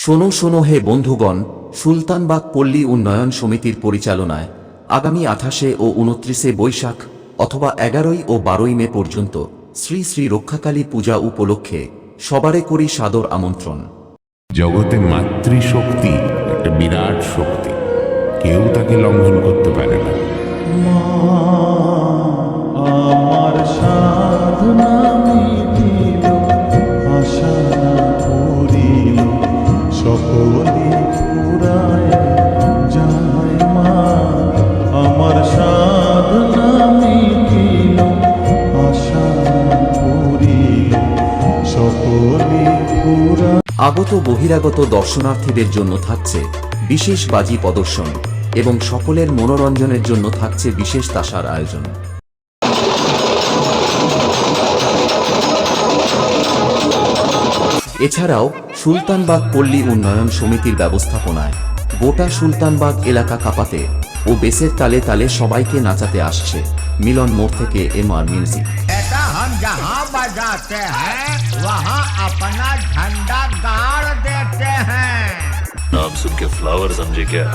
শোনো শোনো হে বন্ধুগণ, সুলতানবাগ পল্লী উন্নয়ন সমিতির পরিচালনায় আগামী 28 ও 29 বৈশাখ অথবা 11 ও 12 মে পর্যন্ত শ্রী শ্রী রক্ষাকালী পূজা উপলক্ষে সবারে করি সাদর আমন্ত্রণ। জগতে মাতৃশক্তি একটা বিরাট শক্তি, কেউ তাকে লঙ্ঘন করতে পারে না। আমার সাধনা মিটিল, আশা পূরিল, সকলে ফুরায় যায় মা। আমার সাধনা মিটিল, আশা পূরিল, সকলে ফুরায়। আগত বহিরাগত দর্শনার্থীদের জন্য থাকছে বিশেষ বাজি প্রদর্শন এবং সকলের মনোরঞ্জনের জন্য থাকছে বিশেষ তাসার আয়োজন। এছাড়াও সুলতানবাগ পল্লী উন্নয়ন সমিতির ব্যবস্থাপনায় গোটা সুলতানবাগ এলাকা কাঁপাতে ও বেসের তালে তালে সবাইকে নাচাতে আসছে মিলন মোড় থেকে MR মিউজিক। ऐसा हम जहाँ बजाते हैं वहाँ अपना झंडा गाड़ देते हैं। नाम सुन के फ्लावर समझे क्या?